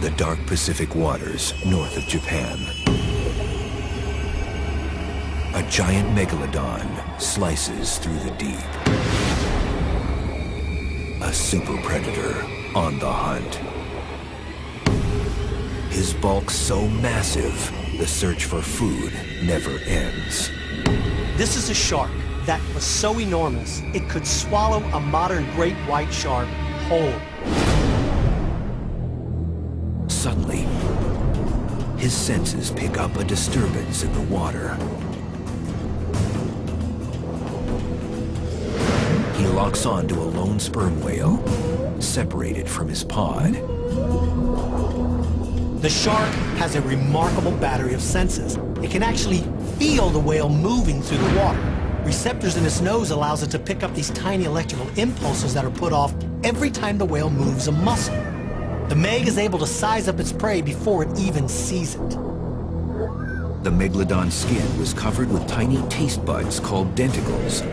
the dark Pacific waters north of Japan. A giant megalodon slices through the deep. A super predator on the hunt. His bulk so massive, the search for food never ends. This is a shark that was so enormous, it could swallow a modern great white shark whole. Suddenly, his senses pick up a disturbance in the water. He locks onto a lone sperm whale, separated from his pod. The shark has a remarkable battery of senses. It can actually feel the whale moving through the water. Receptors in its nose allows it to pick up these tiny electrical impulses that are put off every time the whale moves a muscle. The Meg is able to size up its prey before it even sees it. The megalodon's skin was covered with tiny taste buds called denticles.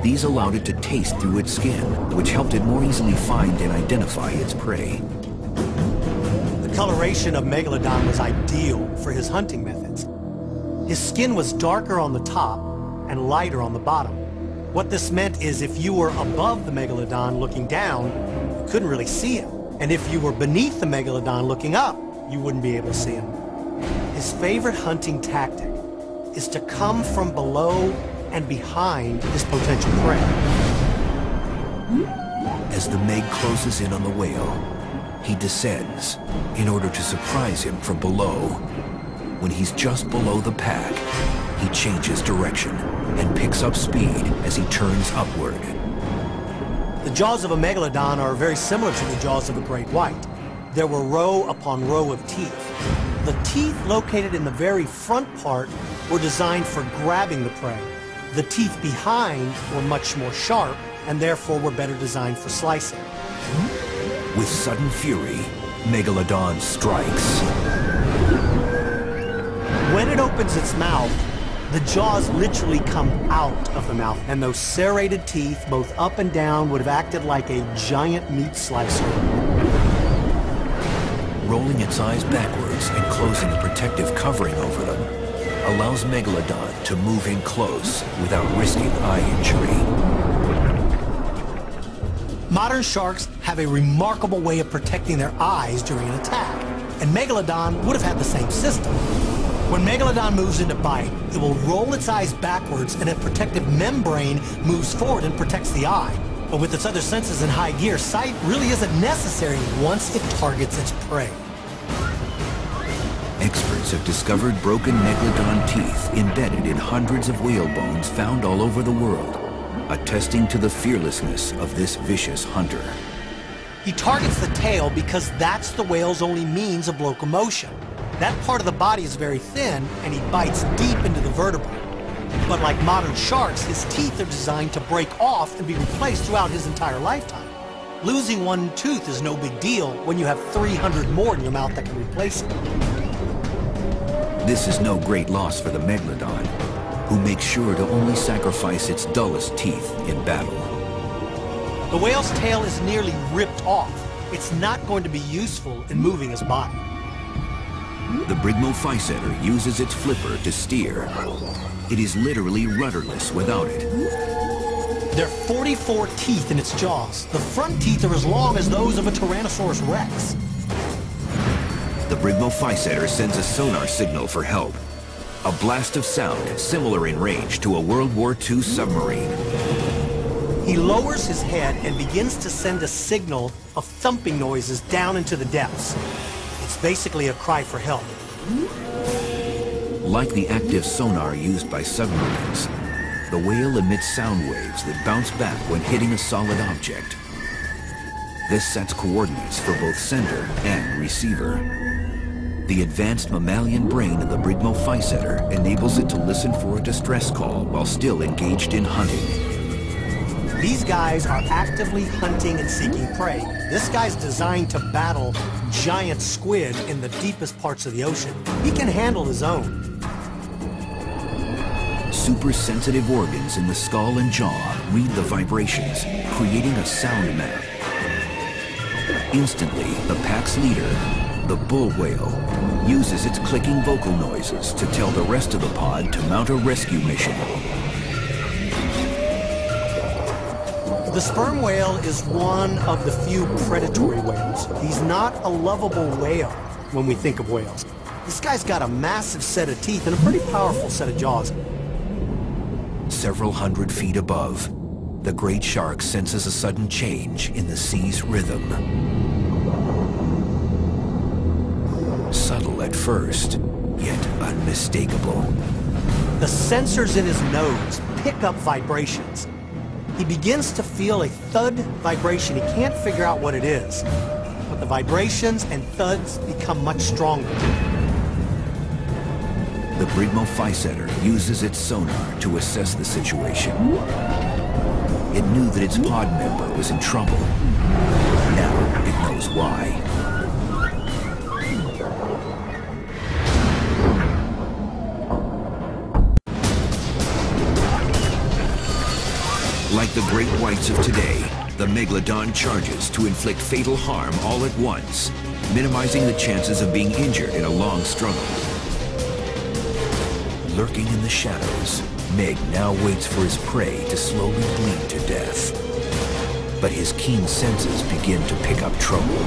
These allowed it to taste through its skin, which helped it more easily find and identify its prey. The coloration of Megalodon was ideal for his hunting methods. His skin was darker on the top and lighter on the bottom. What this meant is if you were above the Megalodon looking down, you couldn't really see him. And if you were beneath the Megalodon looking up, you wouldn't be able to see him. His favorite hunting tactic is to come from below and behind his potential prey. As the Meg closes in on the whale, he descends in order to surprise him from below. When he's just below the pack, he changes direction and picks up speed as he turns upward. The jaws of a Megalodon are very similar to the jaws of a great white. There were row upon row of teeth. The teeth located in the very front part were designed for grabbing the prey. The teeth behind were much more sharp and therefore were better designed for slicing. With sudden fury, Megalodon strikes. When it opens its mouth, the jaws literally come out of the mouth, and those serrated teeth, both up and down, would have acted like a giant meat slicer. Rolling its eyes backwards and closing a protective covering over them allows Megalodon to move in close without risking eye injury. Modern sharks have a remarkable way of protecting their eyes during an attack, and Megalodon would have had the same system. When Megalodon moves into bite, it will roll its eyes backwards and a protective membrane moves forward and protects the eye. But with its other senses in high gear, sight really isn't necessary once it targets its prey. Experts have discovered broken Megalodon teeth embedded in hundreds of whale bones found all over the world, attesting to the fearlessness of this vicious hunter. He targets the tail because that's the whale's only means of locomotion. That part of the body is very thin, and he bites deep into the vertebrae. But like modern sharks, his teeth are designed to break off and be replaced throughout his entire lifetime. Losing one tooth is no big deal when you have 300 more in your mouth that can replace it. This is no great loss for the Megalodon, who makes sure to only sacrifice its dullest teeth in battle. The whale's tail is nearly ripped off. It's not going to be useful in moving his body. The Brigmophyseter uses its flipper to steer. It is literally rudderless without it. There are 44 teeth in its jaws. The front teeth are as long as those of a Tyrannosaurus Rex. The Brigmophyseter sends a sonar signal for help. A blast of sound similar in range to a World War II submarine. He lowers his head and begins to send a signal of thumping noises down into the depths. It's basically a cry for help. Like the active sonar used by submarines, the whale emits sound waves that bounce back when hitting a solid object. This sets coordinates for both sender and receiver. The advanced mammalian brain of the Brigmophyseter enables it to listen for a distress call while still engaged in hunting. These guys are actively hunting and seeking prey. This guy's designed to battle giant squid in the deepest parts of the ocean. He can handle his own. Super sensitive organs in the skull and jaw read the vibrations, creating a sound map. Instantly, the pack's leader, The bull whale uses its clicking vocal noises to tell the rest of the pod to mount a rescue mission. The sperm whale is one of the few predatory whales. He's not a lovable whale when we think of whales. This guy's got a massive set of teeth and a pretty powerful set of jaws. Several hundred feet above, the great shark senses a sudden change in the sea's rhythm. Subtle at first, yet unmistakable. The sensors in his nose pick up vibrations. He begins to feel a thud vibration. He can't figure out what it is, but the vibrations and thuds become much stronger. The Brigmophyseter uses its sonar to assess the situation. It knew that its pod member was in trouble. Now it knows why. Like the great whites of today, the Megalodon charges to inflict fatal harm all at once, minimizing the chances of being injured in a long struggle. Lurking in the shadows, Meg now waits for his prey to slowly bleed to death. But his keen senses begin to pick up trouble.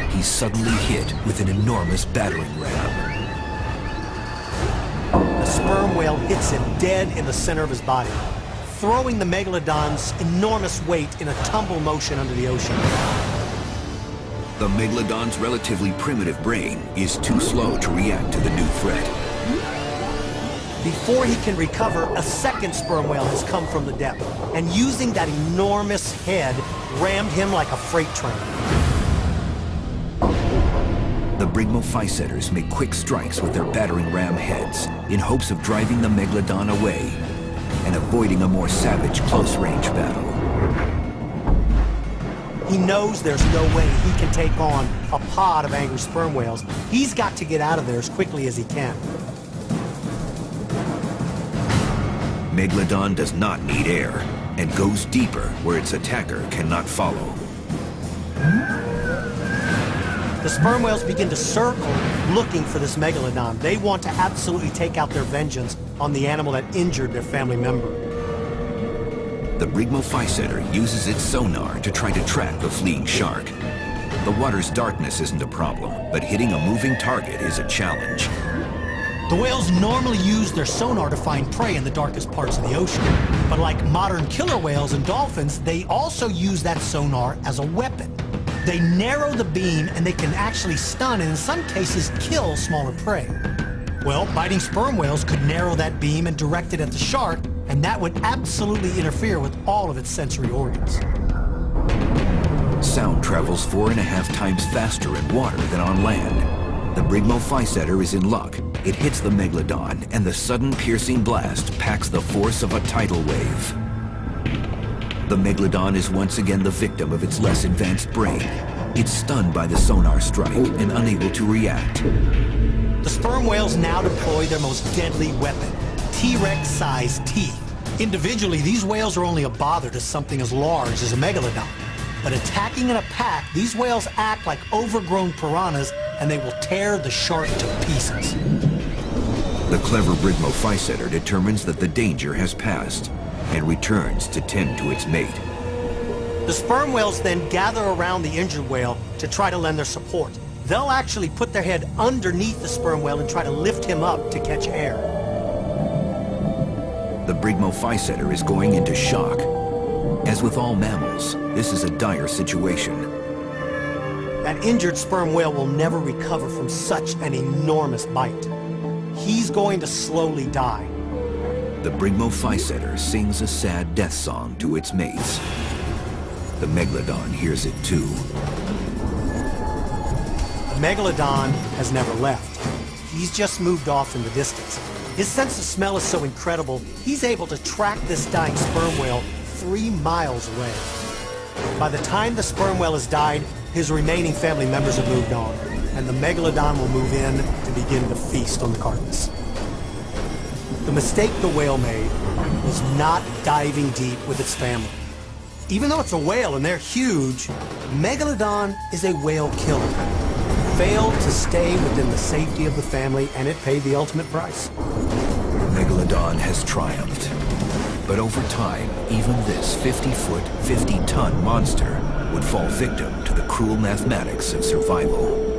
He's suddenly hit with an enormous battering ram. The sperm whale hits him dead in the center of his body, throwing the Megalodon's enormous weight in a tumble motion under the ocean. The Megalodon's relatively primitive brain is too slow to react to the new threat. Before he can recover, a second sperm whale has come from the depth, and using that enormous head, rammed him like a freight train. The Brigmophyseters make quick strikes with their battering ram heads in hopes of driving the Megalodon away and avoiding a more savage close-range battle. He knows there's no way he can take on a pod of angry sperm whales. He's got to get out of there as quickly as he can. Megalodon does not need air and goes deeper where its attacker cannot follow. The sperm whales begin to circle looking for this Megalodon. They want to absolutely take out their vengeance on the animal that injured their family member. The Brigmophyseter uses its sonar to try to track the fleeing shark. The water's darkness isn't a problem, but hitting a moving target is a challenge. The whales normally use their sonar to find prey in the darkest parts of the ocean. But like modern killer whales and dolphins, they also use that sonar as a weapon. They narrow the beam and they can actually stun and in some cases kill smaller prey. Well, biting sperm whales could narrow that beam and direct it at the shark, and that would absolutely interfere with all of its sensory organs. Sound travels 4.5 times faster in water than on land. The Brigmophyseter is in luck. It hits the Megalodon, and the sudden piercing blast packs the force of a tidal wave. The Megalodon is once again the victim of its less advanced brain. It's stunned by the sonar strike and unable to react. The sperm whales now deploy their most deadly weapon, T-Rex-sized teeth. Individually, these whales are only a bother to something as large as a Megalodon. But attacking in a pack, these whales act like overgrown piranhas, and they will tear the shark to pieces. The clever Brigmophyseter determines that the danger has passed and returns to tend to its mate. The sperm whales then gather around the injured whale to try to lend their support. They'll actually put their head underneath the sperm whale and try to lift him up to catch air. The Brigmophyseter is going into shock. As with all mammals, this is a dire situation. That injured sperm whale will never recover from such an enormous bite. He's going to slowly die. The Brigmophyseter sings a sad death song to its mates. The Megalodon hears it too. The Megalodon has never left. He's just moved off in the distance. His sense of smell is so incredible, he's able to track this dying sperm whale 3 miles away. By the time the sperm whale has died, his remaining family members have moved on, and the Megalodon will move in to begin to feast on the carcass. The mistake the whale made was not diving deep with its family. Even though it's a whale and they're huge, Megalodon is a whale killer. Failed to stay within the safety of the family, and it paid the ultimate price. Megalodon has triumphed. But over time, even this 50-foot, 50-ton monster would fall victim to the cruel mathematics of survival.